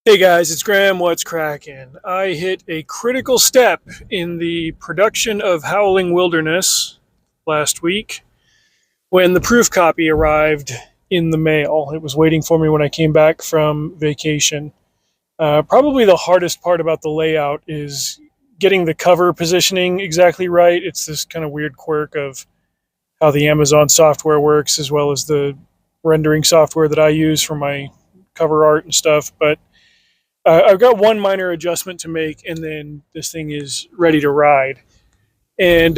Hey guys, it's Graham. What's cracking? I hit a critical step in the production of Howling Wilderness last week when the proof copy arrived in the mail. It was waiting for me when I came back from vacation. Probably the hardest part about the layout is getting the cover positioning exactly right. It's this kind of weird quirk of how the Amazon software works, as well as the rendering software that I use for my cover art and stuff. But I've got one minor adjustment to make, and then this thing is ready to ride. And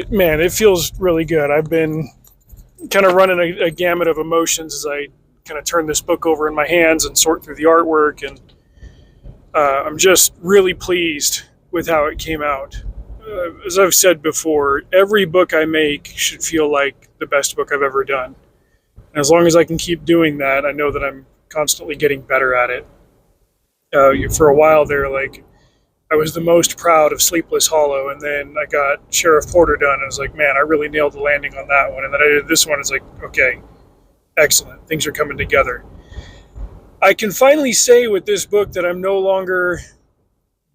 man, it feels really good. I've been kind of running a gamut of emotions as I kind of turn this book over in my hands and sort through the artwork. And I'm just really pleased with how it came out. As I've said before, every book I make should feel like the best book I've ever done. And as long as I can keep doing that, I know that I'm constantly getting better at it. For a while there, like I was the most proud of Sleepless Hollow, and then I got Sheriff Porter done. And I was like, man, I really nailed the landing on that one. And then I did this one. It's like, okay, excellent. Things are coming together. I can finally say with this book that I'm no longer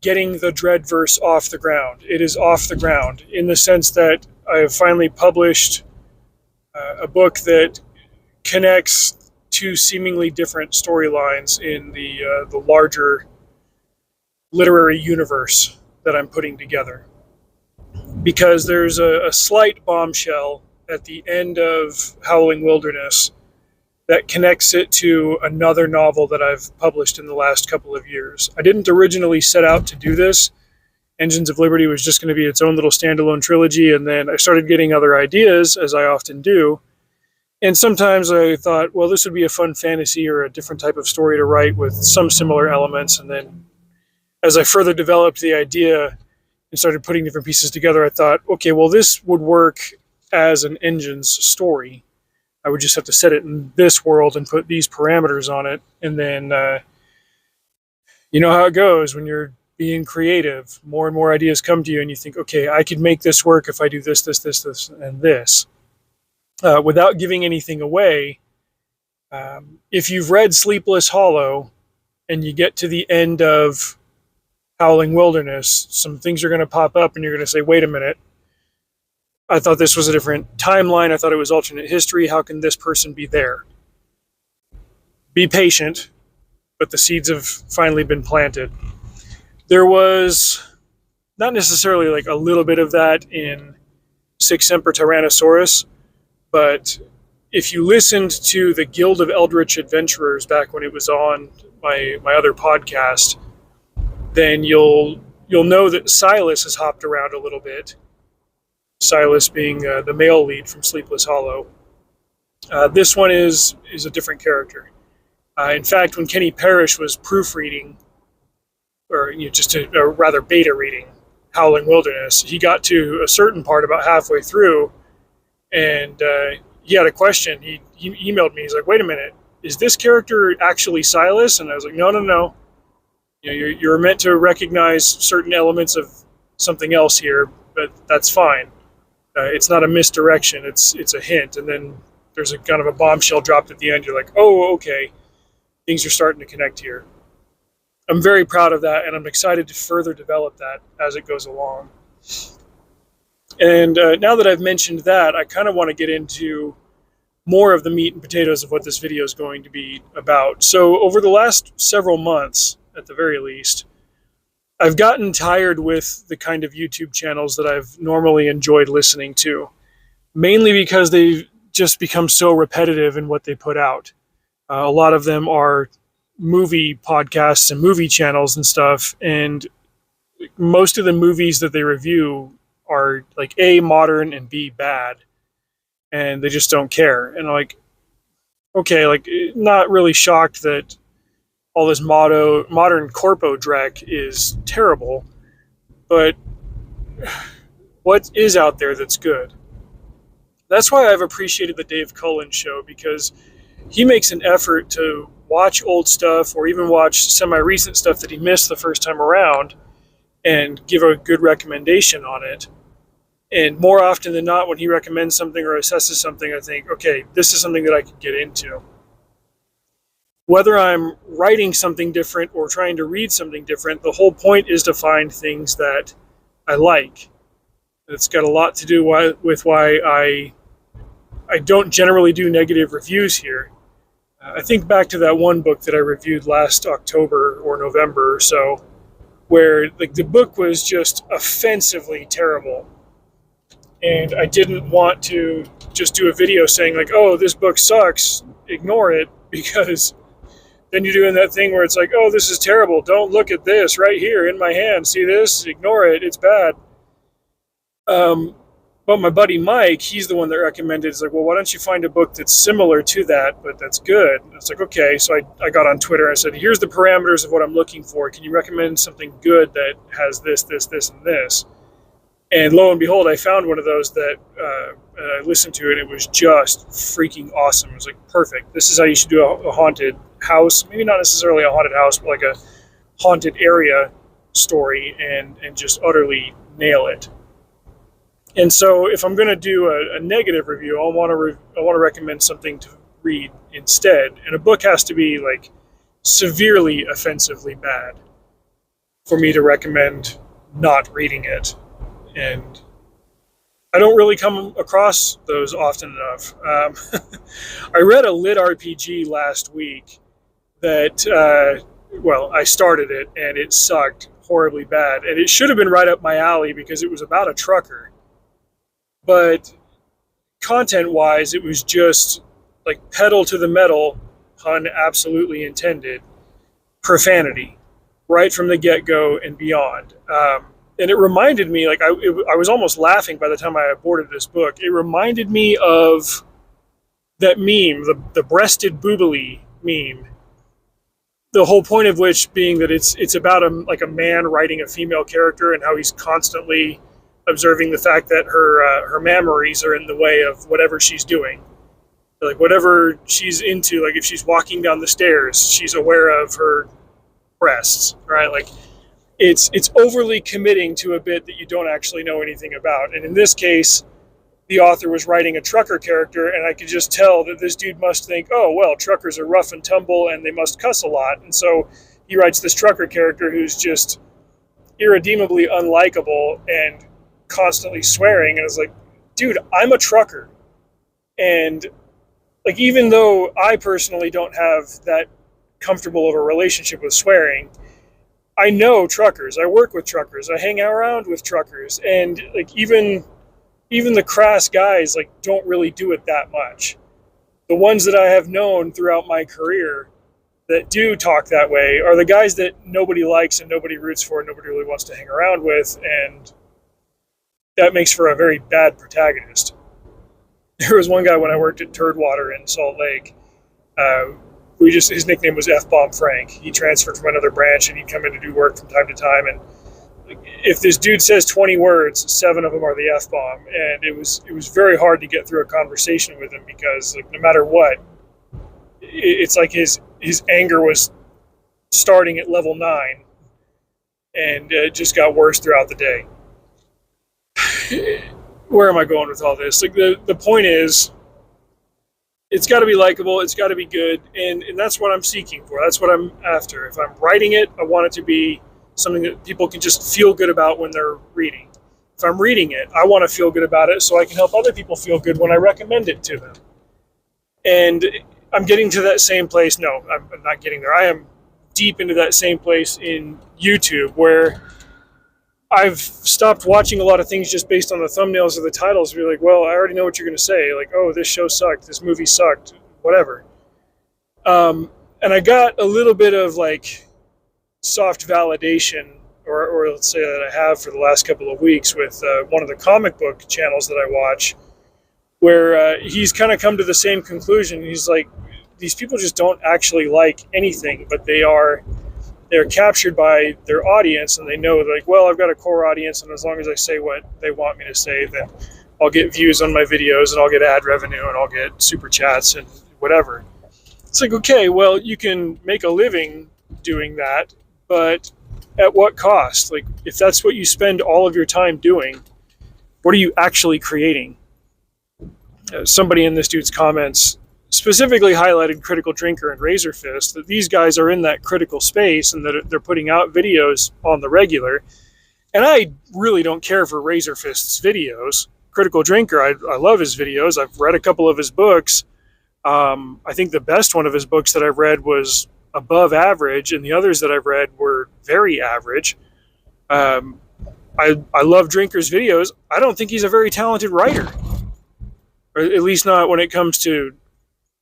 getting the Dreadverse off the ground. It is off the ground in the sense that I have finally published a book that connects two seemingly different storylines in the larger literary universe that I'm putting together. Because there's a slight bombshell at the end of Howling Wilderness that connects it to another novel that I've published in the last couple of years. I didn't originally set out to do this. Engines of Liberty was just going to be its own little standalone trilogy, and then I started getting other ideas, as I often do. And sometimes I thought, well, this would be a fun fantasy or a different type of story to write with some similar elements. And then as I further developed the idea and started putting different pieces together, I thought, okay, well, this would work as an Engines story. I would just have to set it in this world and put these parameters on it. And then, you know how it goes when you're being creative. More and more ideas come to you, and you think, okay, I could make this work if I do this, and this. Without giving anything away, if you've read Sleepless Hollow and you get to the end of Howling Wilderness, some things are going to pop up and you're going to say, wait a minute, I thought this was a different timeline. I thought it was alternate history. How can this person be there? Be patient, but the seeds have finally been planted. There was not necessarily like a little bit of that in Sic Semper Tyrannosaurus, but if you listened to the Guild of Eldritch Adventurers back when it was on my other podcast, then you'll know that Silas has hopped around a little bit. Silas being the male lead from Sleepless Hollow. This one is a different character. In fact, when Kenny Parrish was proofreading, or rather beta reading, Howling Wilderness, he got to a certain part about halfway through, and he had a question. He emailed me. He's like, "Wait a minute, is this character actually Silas?" And I was like, "No. You know, you're meant to recognize certain elements of something else here, but that's fine. It's not a misdirection. It's a hint." And then there's a kind of a bombshell dropped at the end. You're like, "Oh, okay, things are starting to connect here." I'm very proud of that, and I'm excited to further develop that as it goes along. And now that I've mentioned that, I kind of want to get into more of the meat and potatoes of what this video is going to be about. So over the last several months, at the very least, I've gotten tired with the kind of YouTube channels that I've normally enjoyed listening to, mainly because they've just become so repetitive in what they put out. A lot of them are movie podcasts and movie channels and stuff, and most of the movies that they review are like A, modern, and B, bad, and they just don't care. And like, okay, like not really shocked that all this modern corpo dreck is terrible, but what is out there that's good? That's why I've appreciated the Dave Cullen show, because he makes an effort to watch old stuff or even watch semi-recent stuff that he missed the first time around and give a good recommendation on it. And more often than not, when he recommends something or assesses something, I think, okay, this is something that I could get into. whether I'm writing something different or trying to read something different, the whole point is to find things that I like. It's got a lot to do with why I don't generally do negative reviews here. I think back to that one book that I reviewed last October or November or so, where the book was just offensively terrible. And I didn't want to just do a video saying like, oh, this book sucks, ignore it, because then you're doing that thing where it's like, oh, this is terrible, don't look at this right here in my hand, see this, ignore it, it's bad. But my buddy Mike, he's the one that recommended, it's like, well, why don't you find a book that's similar to that, but that's good? And it's like, okay. So I got on Twitter and I said, here's the parameters of what I'm looking for. Can you recommend something good that has this, this, this, and this? And lo and behold, I found one of those that I listened to it. It was just freaking awesome. It was like, perfect. This is how you should do a haunted house. Maybe not necessarily a haunted house, but like a haunted area story, and just utterly nail it. And so if I'm going to do a negative review, I want to recommend something to read instead. And a book has to be like severely offensively bad for me to recommend not reading it. And I don't really come across those often enough. I read a lit RPG last week that, I started it and it sucked horribly bad. And it should have been right up my alley because it was about a trucker. But content-wise, it was just like pedal to the metal, pun absolutely intended, profanity right from the get-go and beyond. And it reminded me, like I was almost laughing by the time I aborted this book. It reminded me of that meme, the breasted boobily meme. The whole point of which being that it's about a man writing a female character and how he's constantly observing the fact that her mammaries are in the way of whatever she's doing. Like whatever she's into, like if she's walking down the stairs, she's aware of her breasts, right? Like it's overly committing to a bit that you don't actually know anything about. And in this case, the author was writing a trucker character, and I could just tell that this dude must think, oh, well, truckers are rough and tumble and they must cuss a lot. And so he writes this trucker character who's just irredeemably unlikable and constantly swearing. And it's like, dude, I'm a trucker. And like, even though I personally don't have that comfortable of a relationship with swearing, I know truckers. I work with truckers. I hang around with truckers. And like, even the crass guys like don't really do it that much. The ones that I have known throughout my career that do talk that way are the guys that nobody likes and nobody roots for and nobody really wants to hang around with, and that makes for a very bad protagonist. There was one guy when I worked at Turdwater in Salt Lake. His nickname was F-Bomb Frank. He transferred from another branch and he'd come in to do work from time to time, and if this dude says 20 words, 7 of them are the F-bomb. And it was very hard to get through a conversation with him because like no matter what, it's like his anger was starting at level 9 and it just got worse throughout the day. Where am I going with all this? Like the point is, it's got to be likable, it's got to be good, and that's what I'm seeking for. That's what I'm after. If I'm writing it, I want it to be something that people can just feel good about when they're reading. If I'm reading it, I want to feel good about it so I can help other people feel good when I recommend it to them. And I'm getting to that same place. No, I'm not getting there. I am deep into that same place in YouTube where I've stopped watching a lot of things just based on the thumbnails or the titles. You're like, well, I already know what you're going to say. Like, oh, this show sucked. This movie sucked. Whatever. And I got a little bit of like soft validation, or let's say that I have for the last couple of weeks with one of the comic book channels that I watch, where he's kind of come to the same conclusion. He's like, these people just don't actually like anything, but they're captured by their audience, and they know like, well, I've got a core audience, and as long as I say what they want me to say, then I'll get views on my videos, and I'll get ad revenue, and I'll get super chats and whatever. It's like, okay, well, you can make a living doing that, but at what cost? Like, if that's what you spend all of your time doing, what are you actually creating? Somebody in this dude's comments specifically highlighted Critical Drinker and Razorfist, that these guys are in that critical space and that they're putting out videos on the regular. And I really don't care for Razorfist's videos. Critical Drinker, I love his videos. I've read a couple of his books. I think the best one of his books that I've read was above average, and the others that I've read were very average. I love Drinker's videos. I don't think he's a very talented writer, or at least not when it comes to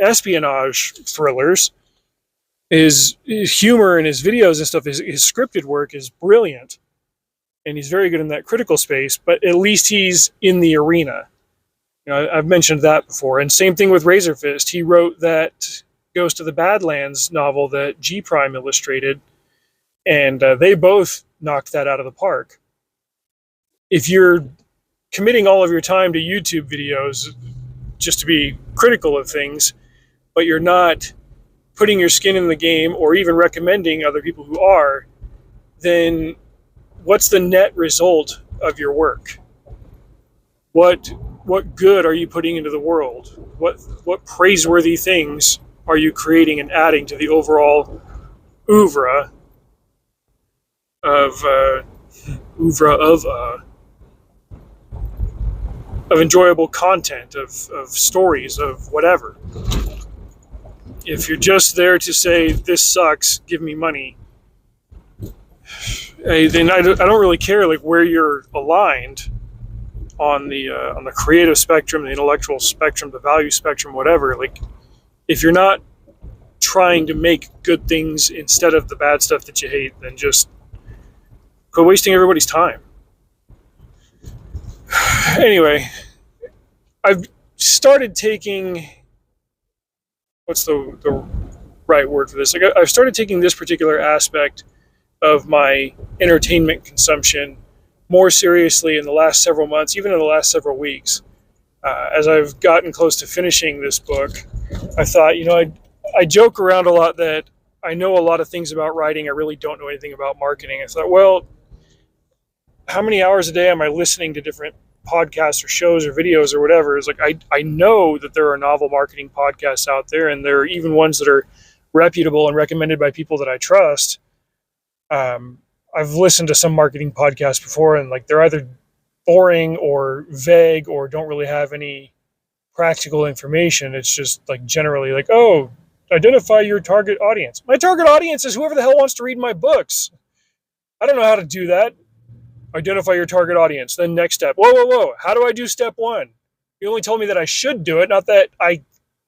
espionage thrillers. His humor in his videos and stuff, his scripted work is brilliant, and he's very good in that critical space, but at least he's in the arena. I've mentioned that before. And same thing with Razorfist. He wrote that Ghost of the Badlands novel that G Prime illustrated, and they both knocked that out of the park. If you're committing all of your time to YouTube videos just to be critical of things, but you're not putting your skin in the game or even recommending other people who are, then what's the net result of your work? What good are you putting into the world? What praiseworthy things are you creating and adding to the overall oeuvre of enjoyable content, of stories, of whatever? If you're just there to say, this sucks, give me money, then I don't really care like where you're aligned on the creative spectrum, the intellectual spectrum, the value spectrum, whatever. Like, if you're not trying to make good things instead of the bad stuff that you hate, then just quit wasting everybody's time. Anyway, I've started taking, what's the right word for this? Like, I've started taking this particular aspect of my entertainment consumption more seriously in the last several months, even in the last several weeks. As I've gotten close to finishing this book, I thought, I joke around a lot that I know a lot of things about writing. I really don't know anything about marketing. I thought, well, how many hours a day am I listening to different podcasts or shows or videos or whatever? It's like, I know that there are novel marketing podcasts out there, and there are even ones that are reputable and recommended by people that I trust. I've listened to some marketing podcasts before, and like, they're either boring or vague or don't really have any practical information. It's just like generally like, oh, identify your target audience. My target audience is whoever the hell wants to read my books. I don't know how to do that. Identify your target audience. Then next step. Whoa. How do I do step one? You only told me that I should do it, not that I,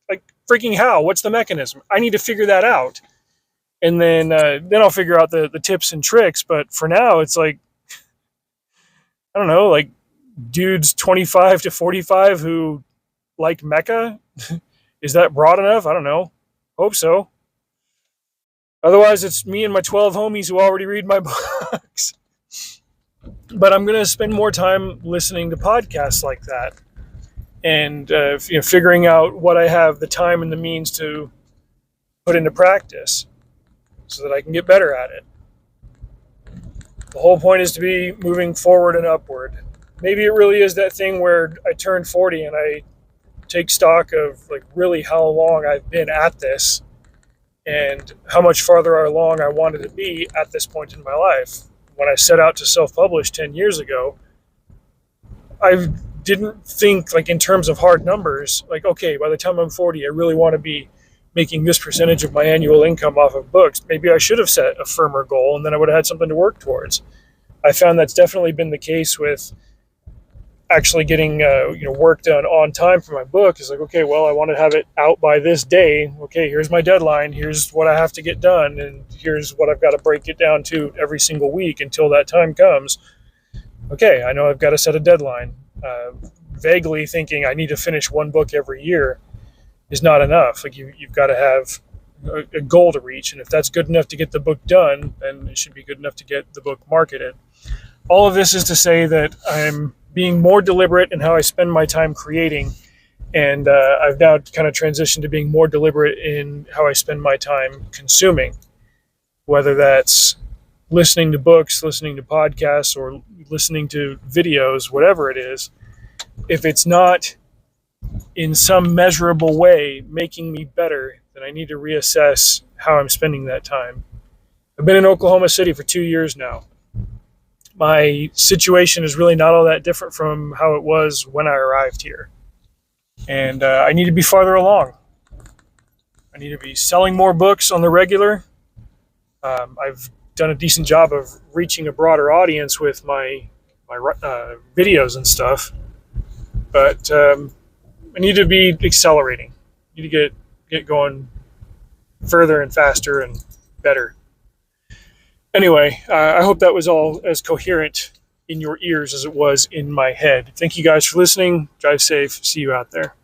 like, freaking how? What's the mechanism? I need to figure that out. And then I'll figure out the tips and tricks. But for now, it's like, I don't know, like dudes 25 to 45 who like mecha. Is that broad enough? I don't know. Hope so. Otherwise, it's me and my 12 homies who already read my books. But I'm going to spend more time listening to podcasts like that, and figuring out what I have the time and the means to put into practice so that I can get better at it. The whole point is to be moving forward and upward. Maybe it really is that thing where I turn 40 and I take stock of like really how long I've been at this and how much farther along I wanted to be at this point in my life. When I set out to self-publish 10 years ago, I didn't think like in terms of hard numbers, like, okay, by the time I'm 40, I really want to be making this percentage of my annual income off of books. Maybe I should have set a firmer goal, and then I would have had something to work towards. I found that's definitely been the case with actually getting work done on time for my book. Is like, okay, well, I want to have it out by this day. Okay, here's my deadline. Here's what I have to get done, and here's what I've got to break it down to every single week until that time comes. Okay, I know I've got to set a deadline. Vaguely thinking I need to finish one book every year is not enough. Like you've got to have a goal to reach, and if that's good enough to get the book done, then it should be good enough to get the book marketed. All of this is to say that I'm being more deliberate in how I spend my time creating, and I've now kind of transitioned to being more deliberate in how I spend my time consuming, whether that's listening to books, listening to podcasts, or listening to videos, whatever it is. If it's not in some measurable way making me better, then I need to reassess how I'm spending that time. I've been in Oklahoma City for 2 years now. My situation is really not all that different from how it was when I arrived here. And I need to be farther along. I need to be selling more books on the regular. I've done a decent job of reaching a broader audience with my videos and stuff, but I need to be accelerating. I need to get going further and faster and better. Anyway, I hope that was all as coherent in your ears as it was in my head. Thank you guys for listening. Drive safe. See you out there.